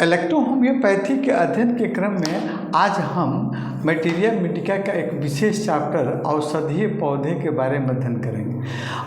Electrohomoeopathy के अध्ययन के क्रम में आज हम मटेरिया मेडिका का एक विशेष चैप्टर औषधीय पौधे के बारे में अध्ययन करेंगे।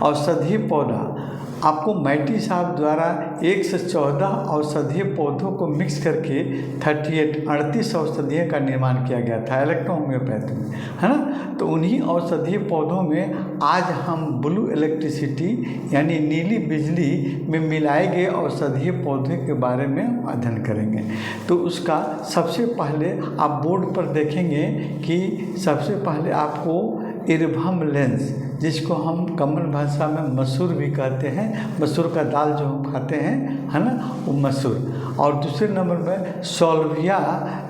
औषधीय पौधा आपको मैटी साहब द्वारा 1 से 14 औषधीय पौधों को मिक्स करके 38 औषधियों का निर्माण किया गया था इलेक्ट्रोहोम्योपैथी में, है ना। तो उन्हीं औषधीय पौधों में आज हम ब्लू इलेक्ट्रिसिटी यानी नीली बिजली में मिलाए गए औषधीय पौधे के बारे में अध्ययन करेंगे। तो उसका सबसे पहले आप बोर्ड पर देखेंगे कि सबसे पहले आपको इरभम लेंस, जिसको हम कॉमन भाषा में मसूर भी कहते हैं, मसूर का दाल जो हम खाते हैं, है ना, वो मसूर। और दूसरे नंबर में सॉल्विया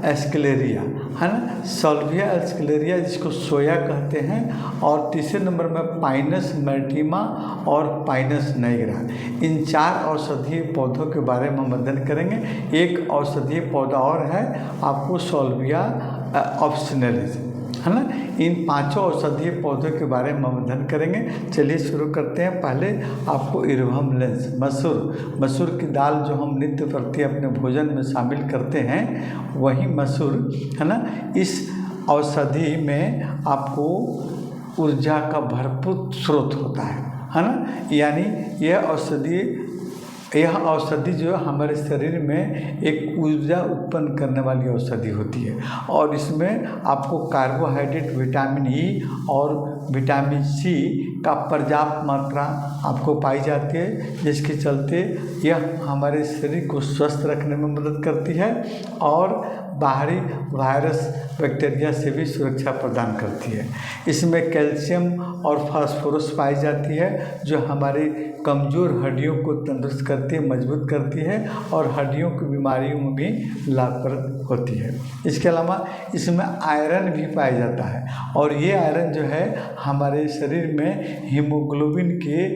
एस्केलेरिया, है ना, सॉल्विया एस्केलेरिया जिसको सोया कहते हैं। और तीसरे नंबर में पाइनस मैर्टीमा और पाइनस नाइग्रा। इन 4 औषधीय पौधों के बारे में हम अध्ययन करेंगे। एक औषधीय पौधा और है आपको सॉल्विया ऑप्शनलिस, है ना। इन 5 औषधीय पौधों के बारे में हम अध्ययन करेंगे। चलिए शुरू करते हैं। पहले आपको इरभम लेंस, मसूर की दाल जो हम नित्य प्रति अपने भोजन में शामिल करते हैं, वही मसूर, है ना। इस औषधि में आपको ऊर्जा का भरपूर स्रोत होता है ना। यानी यह औषधि जो हमारे शरीर में एक ऊर्जा उत्पन्न करने वाली औषधि होती है। और इसमें आपको कार्बोहाइड्रेट, विटामिन ई और विटामिन सी का पर्याप्त मात्रा आपको पाई जाती है, जिसके चलते यह हमारे शरीर को स्वस्थ रखने में मदद करती है और बाहरी वायरस बैक्टीरिया से भी सुरक्षा प्रदान करती है। इसमें कैल्शियम और फास्फोरस पाई जाती है, जो हमारी कमज़ोर हड्डियों को तंदुरुस्त करती है, मजबूत करती है और हड्डियों की बीमारियों में भी लाभप्रद होती है। इसके अलावा इसमें आयरन भी पाया जाता है और ये आयरन जो है हमारे शरीर में हीमोग्लोबिन के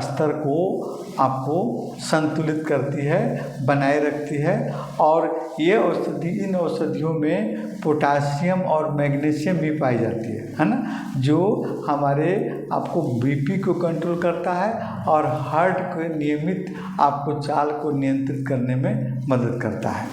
स्तर को संतुलित करती है, बनाए रखती है। और इन औषधियों में पोटासियम और मैग्नीशियम भी पाई जाती है ना, जो हमारे आपको बीपी को कंट्रोल करता है और हार्ट के नियमित आपको चाल को नियंत्रित करने में मदद करता है।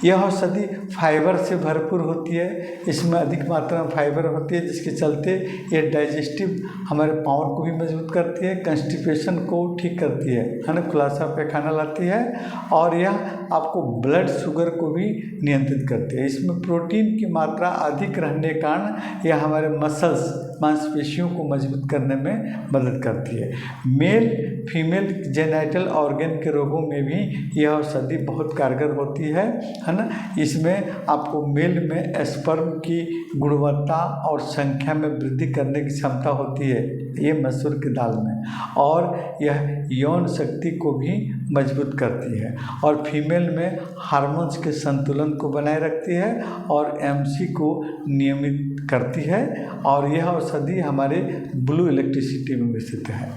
यह औषधि फाइबर से भरपूर होती है। इसमें अधिक मात्रा में फाइबर होती है, जिसके चलते यह डाइजेस्टिव हमारे पावर को भी मजबूत करती है, कंस्टिपेशन को ठीक करती है ना, खुलासा पैखाना लाती है। और यह आपको ब्लड शुगर को भी नियंत्रित करती है। इसमें प्रोटीन की मात्रा अधिक रहने के कारण यह हमारे मसल्स, मांसपेशियों को मजबूत करने में मदद करती है। मेल फीमेल जेनिटल ऑर्गन के रोगों में भी यह औषधि बहुत कारगर होती है ना। इसमें आपको मेल में स्पर्म की गुणवत्ता और संख्या में वृद्धि करने की क्षमता होती है ये मसूर की दाल में, और यह यौन शक्ति को भी मजबूत करती है और फीमेल में हार्मोन्स के संतुलन को बनाए रखती है और एमसी को नियमित करती है। और यह औषधि हमारे ब्लू इलेक्ट्रिसिटी में स्थित है।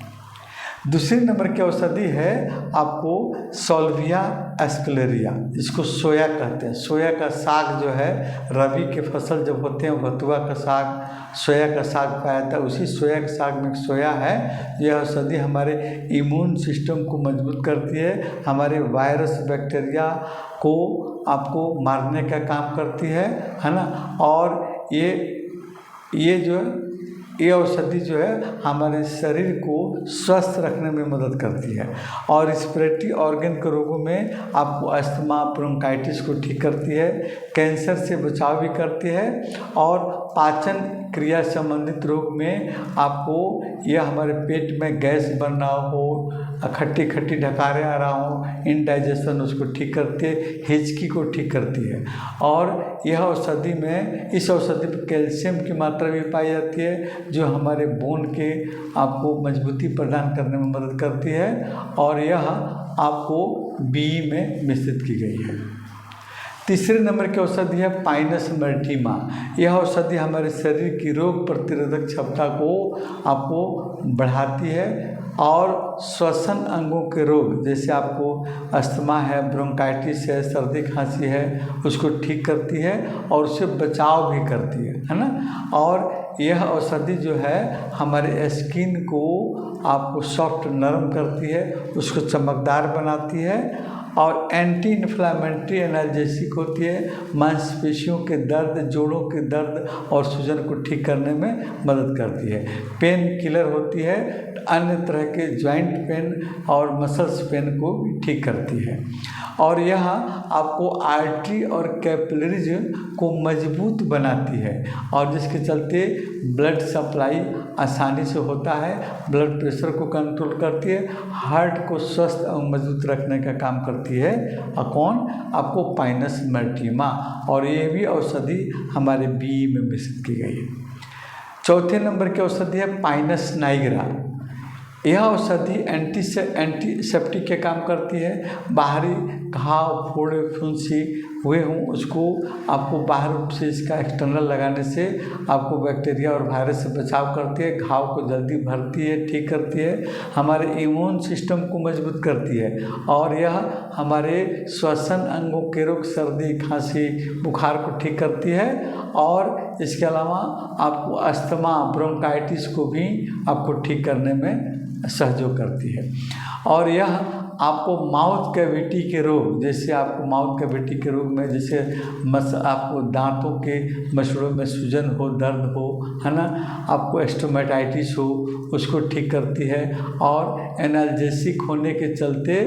दूसरे नंबर की औषधि है आपको सॉल्विया एस्केलेरिया, जिसको सोया कहते हैं। सोया का साग जो है, रबी के फसल जब होते हैं, बथुआ का साग, सोया का साग पाया जाता है, उसी सोया के साग में सोया है। यह औषधि हमारे इम्यून सिस्टम को मजबूत करती है, हमारे वायरस बैक्टीरिया को आपको मारने का काम करती है ना। और ये औषधि जो है हमारे शरीर को स्वस्थ रखने में मदद करती है और रिस्पिरेटरी ऑर्गन के रोगों में आपको अस्थमा, ब्रोंकाइटिस को ठीक करती है, कैंसर से बचाव भी करती है और पाचन क्रिया संबंधित रोग में आपको यह हमारे पेट में गैस बन रहा हो, खट्टी डकारें आ रहा हो, इंडाइजेशन, उसको ठीक करती है, हिचकी को ठीक करती है। और यह औषधि में, इस औषधि में कैल्शियम की मात्रा भी पाई जाती है, जो हमारे बोन के आपको मजबूती प्रदान करने में मदद करती है। और यह आपको बी में मिश्रित की गई है। तीसरे नंबर की औषधि है पाइनस मैर्टीमा। यह औषधि हमारे शरीर की रोग प्रतिरोधक क्षमता को आपको बढ़ाती है और श्वसन अंगों के रोग, जैसे आपको अस्थमा है, ब्रोंकाइटिस है, सर्दी खांसी है, उसको ठीक करती है और उससे बचाव भी करती है ना। और यह औषधि जो है हमारे स्किन को आपको सॉफ्ट, नरम करती है, उसको चमकदार बनाती है और एंटी इन्फ्लामेटरी एनाल्जेसिक होती है, मांसपेशियों के दर्द, जोड़ों के दर्द और सूजन को ठीक करने में मदद करती है। पेन किलर होती है, अन्य तरह के जॉइंट पेन और मसल्स पेन को भी ठीक करती है। और यह आपको आर्टरी और कैपिलरीज को मजबूत बनाती है और जिसके चलते ब्लड सप्लाई आसानी से होता है, ब्लड प्रेशर को कंट्रोल करती है, हार्ट को स्वस्थ और मजबूत रखने का काम करती है। और कौन? आपको पाइनस मैर्टीमा, और ये भी औषधि हमारे बी में मिश्रित की गई है। चौथे नंबर की औषधि है पाइनस नाइग्रा। यह औषधि एंटीसेप्टिक के काम करती है। बाहरी घाव, फोड़े, फुंसी हुए हों उसको आपको बाहर रूप से इसका एक्सटर्नल लगाने से आपको बैक्टीरिया और वायरस से बचाव करती है, घाव को जल्दी भरती है, ठीक करती है, हमारे इम्यून सिस्टम को मजबूत करती है और यह हमारे श्वसन अंगों के रोग, सर्दी, खांसी, बुखार को ठीक करती है और इसके अलावा आपको अस्थमा, ब्रोंकाइटिस को भी आपको ठीक करने में सहयोग करती है। और यह आपको माउथ कैविटी के रोग, जैसे आपको माउथ कैविटी के रोग में जैसे आपको दांतों के मसूड़ों में सूजन हो, दर्द हो, है ना, आपको स्टोमेटाइटिस हो, उसको ठीक करती है और एनाल्जेसिक होने के चलते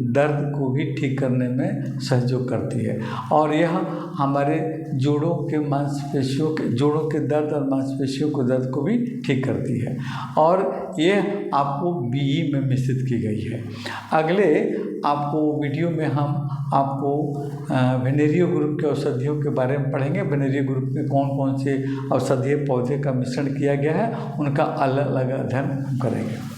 दर्द को भी ठीक करने में सहयोग करती है। और यह हमारे जोड़ों के मांसपेशियों के जोड़ों के दर्द और मांसपेशियों को दर्द को भी ठीक करती है और ये आपको बीई में मिश्रित की गई है। अगले आपको वीडियो में हम आपको वेनेरियो ग्रुप के औषधियों के बारे में पढ़ेंगे। वेनेरियो ग्रुप में कौन कौन से औषधीय पौधे का मिश्रण किया गया है, उनका अलग अलग अध्ययन करेंगे।